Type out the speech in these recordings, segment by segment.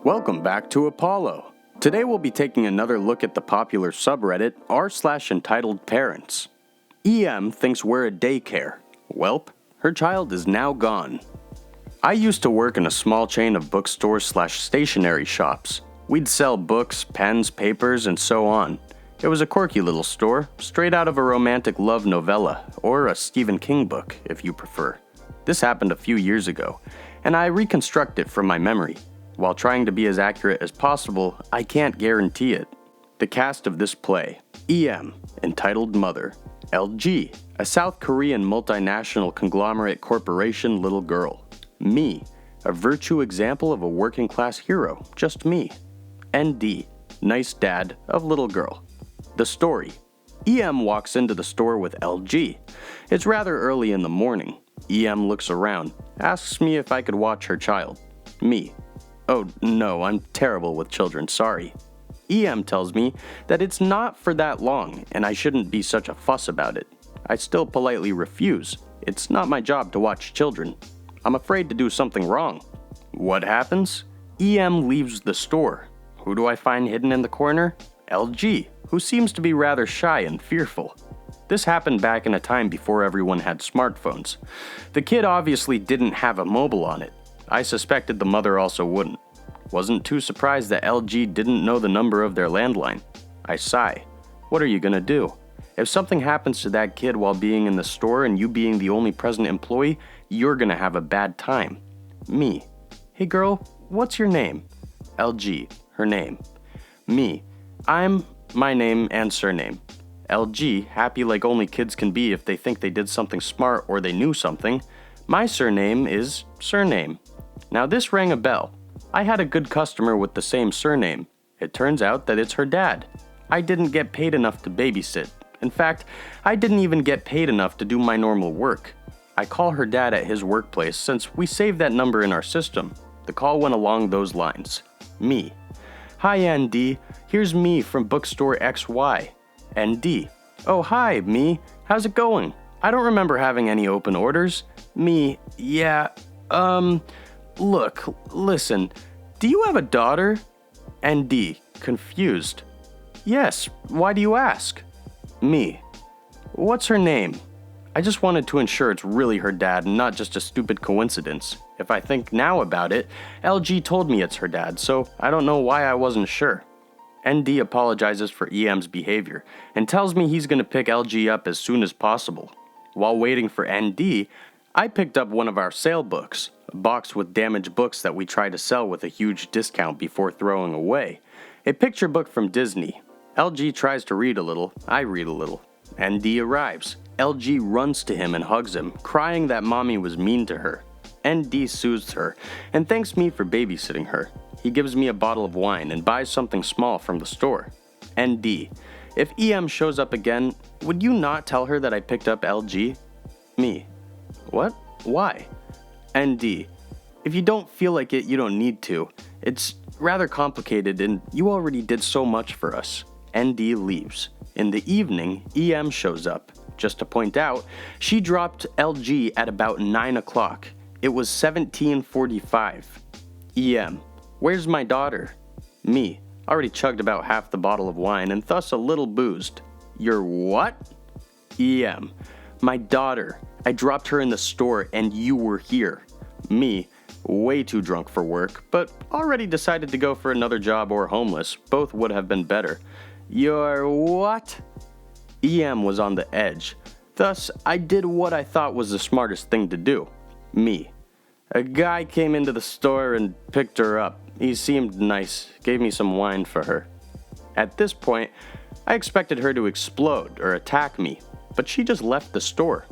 Welcome back to Apollo. Today we'll be taking another look at the popular subreddit r/EntitledParents. EM thinks we're a daycare. Welp, her child is now gone. I used to work in a small chain of bookstores/stationery shops. We'd sell books, pens, papers, and so on. It was a quirky little store, straight out of a romantic love novella, or a Stephen King book, if you prefer. This happened a few years ago, and I reconstruct it from my memory. While trying to be as accurate as possible, I can't guarantee it. The cast of this play: EM, entitled mother; LG, a South Korean multinational conglomerate corporation little girl; me, a virtue example of a working class hero, just me; ND, nice dad of little girl. The story: EM walks into the store with LG. It's rather early in the morning. EM looks around, asks me if I could watch her child. Me: oh, no, I'm terrible with children, sorry. EM tells me that it's not for that long, and I shouldn't be such a fuss about it. I still politely refuse. It's not my job to watch children. I'm afraid to do something wrong. What happens? EM leaves the store. Who do I find hidden in the corner? LG, who seems to be rather shy and fearful. This happened back in a time before everyone had smartphones. The kid obviously didn't have a mobile on it. I suspected the mother also wouldn't. Wasn't too surprised that LG didn't know the number of their landline. I sigh. What are you gonna do? If something happens to that kid while being in the store and you being the only present employee, you're gonna have a bad time. Me: hey girl, what's your name? LG: her name. Me: I'm my name and surname. LG: happy like only kids can be if they think they did something smart or they knew something. My surname is surname. Now this rang a bell. I had a good customer with the same surname. It turns out that it's her dad. I didn't get paid enough to babysit. In fact, I didn't even get paid enough to do my normal work. I call her dad at his workplace since we saved that number in our system. The call went along those lines. Me: hi ND, here's me from bookstore XY. ND: oh hi, me, how's it going? I don't remember having any open orders. Me: yeah, look, listen, do you have a daughter? ND, confused: yes, why do you ask? Me: what's her name? I just wanted to ensure it's really her dad and not just a stupid coincidence. If I think now about it, LG told me it's her dad, so I don't know why I wasn't sure. ND apologizes for EM's behavior and tells me he's gonna pick LG up as soon as possible. While waiting for ND, I picked up one of our sale books, a box with damaged books that we try to sell with a huge discount before throwing away. A picture book from Disney. LG tries to read a little, I read a little. ND arrives. LG runs to him and hugs him, crying that mommy was mean to her. ND soothes her and thanks me for babysitting her. He gives me a bottle of wine and buys something small from the store. ND: if EM shows up again, would you not tell her that I picked up LG? Me: what? Why? ND: if you don't feel like it, you don't need to. It's rather complicated and you already did so much for us. ND leaves. In the evening, EM shows up. Just to point out, she dropped LG at about 9 o'clock. It was 17:45. EM: where's my daughter? Me: already chugged about half the bottle of wine and thus a little boozed. Your what? EM: my daughter. I dropped her in the store and you were here. Me: way too drunk for work, but already decided to go for another job or homeless. Both would have been better. Your what? EM was on the edge. Thus, I did what I thought was the smartest thing to do. Me: a guy came into the store and picked her up. He seemed nice, gave me some wine for her. At this point, I expected her to explode or attack me, but she just left the store.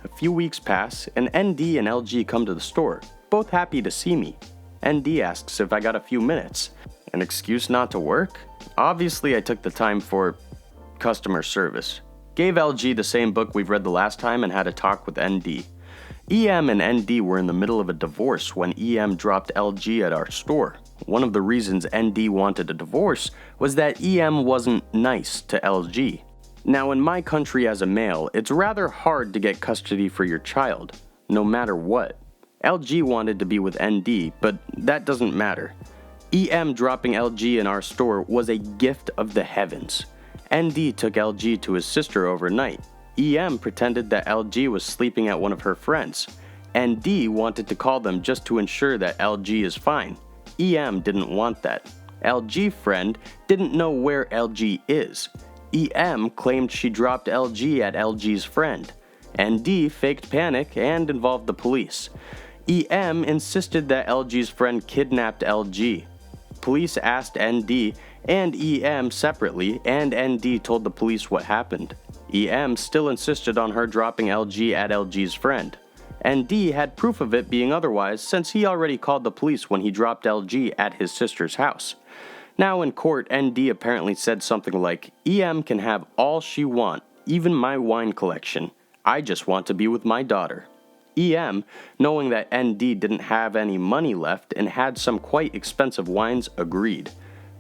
A few weeks pass, and ND and LG come to the store, both happy to see me. ND asks if I got a few minutes. An excuse not to work? Obviously, I took the time for customer service. Gave LG the same book we've read the last time and had a talk with ND. EM and ND were in the middle of a divorce when EM dropped LG at our store. One of the reasons ND wanted a divorce was that EM wasn't nice to LG. Now, in my country as a male, it's rather hard to get custody for your child, no matter what. LG wanted to be with ND, but that doesn't matter. EM dropping LG in our store was a gift of the heavens. ND took LG to his sister overnight. EM pretended that LG was sleeping at one of her friends. ND wanted to call them just to ensure that LG is fine. EM didn't want that. LG friend didn't know where LG is. EM claimed she dropped LG at LG's friend. ND faked panic and involved the police. EM insisted that LG's friend kidnapped LG. Police asked ND and EM separately, and ND told the police what happened. EM still insisted on her dropping LG at LG's friend. ND had proof of it being otherwise since he already called the police when he dropped LG at his sister's house. Now in court, ND apparently said something like, EM can have all she want, even my wine collection. I just want to be with my daughter. EM, knowing that ND didn't have any money left and had some quite expensive wines, agreed.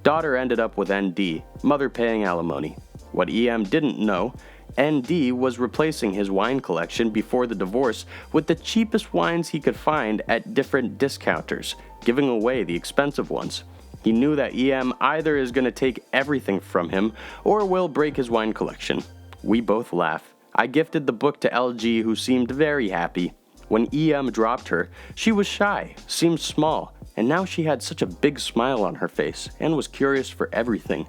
Daughter ended up with ND, mother paying alimony. What EM didn't know, ND was replacing his wine collection before the divorce with the cheapest wines he could find at different discounters, giving away the expensive ones. He knew that EM either is going to take everything from him or will break his wine collection. We both laugh. I gifted the book to LG, who seemed very happy. When EM dropped her, she was shy, seemed small, and now she had such a big smile on her face and was curious for everything.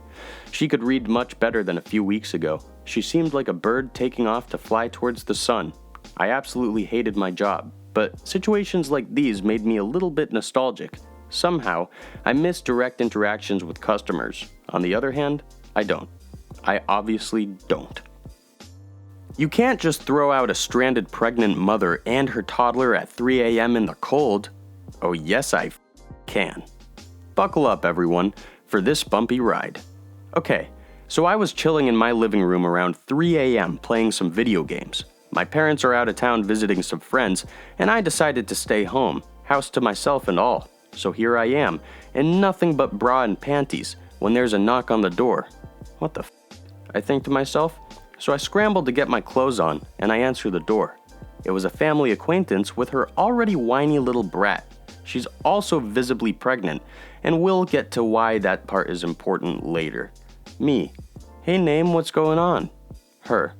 She could read much better than a few weeks ago. She seemed like a bird taking off to fly towards the sun. I absolutely hated my job, but situations like these made me a little bit nostalgic. Somehow, I miss direct interactions with customers. On the other hand, I don't. I obviously don't. You can't just throw out a stranded pregnant mother and her toddler at 3 a.m. in the cold. Oh yes, I can. Buckle up, everyone, for this bumpy ride. Okay, so I was chilling in my living room around 3 a.m. playing some video games. My parents are out of town visiting some friends, and I decided to stay home, house to myself and all. So here I am, in nothing but bra and panties, when there's a knock on the door. What the I think to myself. So I scrambled to get my clothes on, and I answered the door. It was a family acquaintance with her already whiny little brat. She's also visibly pregnant, and we'll get to why that part is important later. Me. Hey name, what's going on? Her.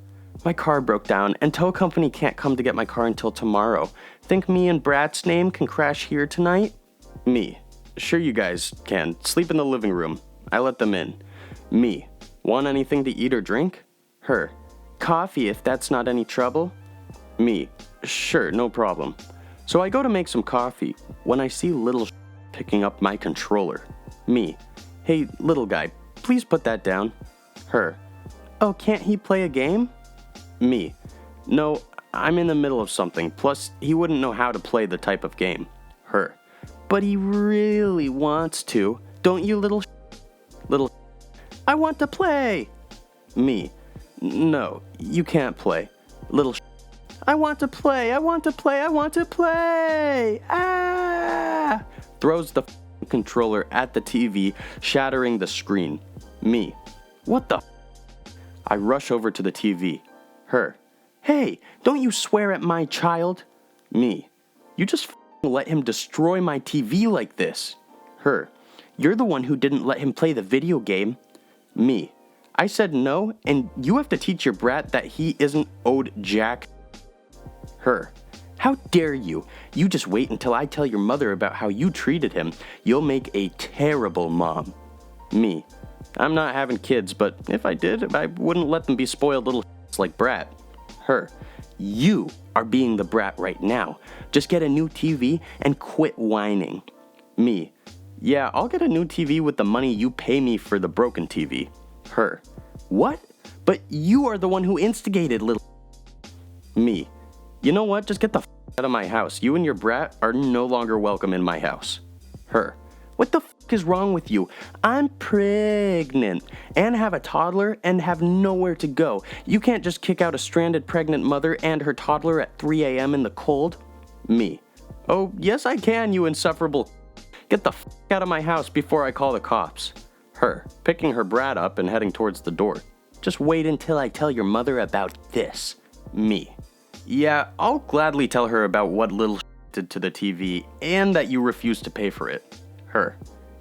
My car broke down, and tow company can't come to get my car until tomorrow. Think me and Brat's name can crash here tonight? Me. Sure you guys can. Sleep in the living room. I let them in. Me. Want anything to eat or drink? Her. Coffee if that's not any trouble. Me. Sure, no problem. So I go to make some coffee when I see little picking up my controller. Me. Hey, little guy, please put that down. Her. Oh, can't he play a game? Me. No, I'm in the middle of something, plus he wouldn't know how to play the type of game. Her. But he really wants to. Don't you, little I want to play. Me. No, you can't play. Little I want to play, I want to play, I want to play! Ah! Throws the controller at the TV, shattering the screen. Me. What the I rush over to the TV. Her. Hey, don't you swear at my child. Me. You just let him destroy my TV like this. Her. You're the one who didn't let him play the video game. Me. I said no, and you have to teach your brat that he isn't owed jack. Her. How dare you? You just wait until I tell your mother about how you treated him. You'll make a terrible mom. Me. I'm not having kids, but if I did, I wouldn't let them be spoiled little like Brat. Her. You are being the brat right now. Just get a new TV and quit whining. Me. Yeah, I'll get a new TV with the money you pay me for the broken TV. Her. What? But you are the one who instigated, little. Me. You know what? Just get the out of my house. You and your brat are no longer welcome in my house. Her. What the is wrong with you? I'm pregnant and have a toddler and have nowhere to go. You can't just kick out a stranded pregnant mother and her toddler at 3 a.m. in the cold. Me. Oh, yes I can, you insufferable. Get the out of my house before I call the cops. Her, picking her brat up and heading towards the door. Just wait until I tell your mother about this. Me. Yeah, I'll gladly tell her about what little did to the TV and that you refused to pay for it. Her.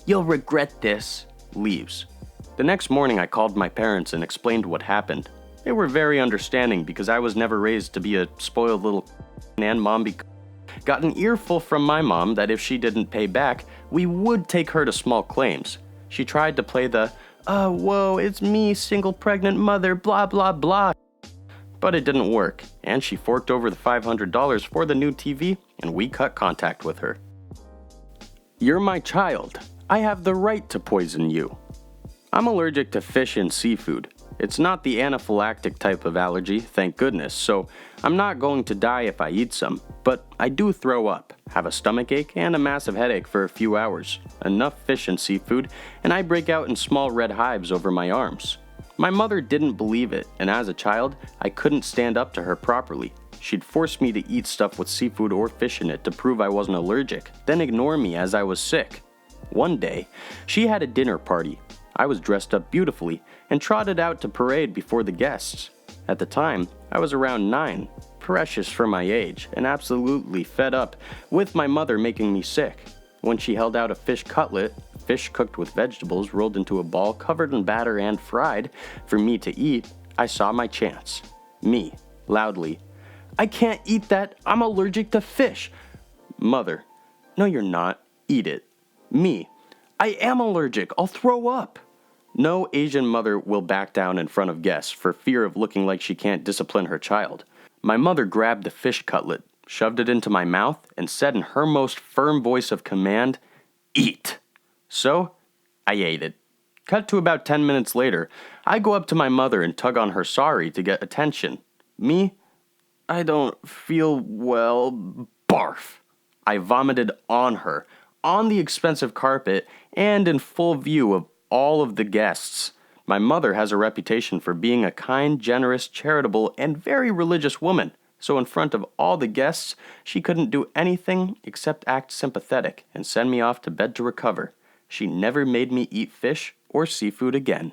"You'll regret this," leaves. The next morning I called my parents and explained what happened. They were very understanding because I was never raised to be a spoiled little and Mom got an earful from my mom that if she didn't pay back, we would take her to small claims. She tried to play the, whoa, it's me, single pregnant mother, blah blah blah. But it didn't work, and she forked over the $500 for the new TV, and we cut contact with her. You're my child. I have the right to poison you. I'm allergic to fish and seafood. It's not the anaphylactic type of allergy, thank goodness, so I'm not going to die if I eat some, but I do throw up, have a stomachache, and a massive headache for a few hours. Enough fish and seafood, and I break out in small red hives over my arms. My mother didn't believe it, and as a child, I couldn't stand up to her properly. She'd force me to eat stuff with seafood or fish in it to prove I wasn't allergic, then ignore me as I was sick. One day, she had a dinner party. I was dressed up beautifully and trotted out to parade before the guests. At the time, I was around 9, precious for my age, and absolutely fed up with my mother making me sick. When she held out a fish cutlet, fish cooked with vegetables rolled into a ball covered in batter and fried, for me to eat, I saw my chance. Me, loudly, "I can't eat that, I'm allergic to fish." Mother, "No you're not, eat it." Me, "I am allergic, I'll throw up." No Asian mother will back down in front of guests for fear of looking like she can't discipline her child. My mother grabbed the fish cutlet, shoved it into my mouth, and said in her most firm voice of command, "Eat." So, I ate it. Cut to about 10 minutes later, I go up to my mother and tug on her sari to get attention. Me, "I don't feel well, barf." I vomited on her, on the expensive carpet, and in full view of all of the guests. My mother has a reputation for being a kind, generous, charitable, and very religious woman, so in front of all the guests, she couldn't do anything except act sympathetic and send me off to bed to recover. She never made me eat fish or seafood again.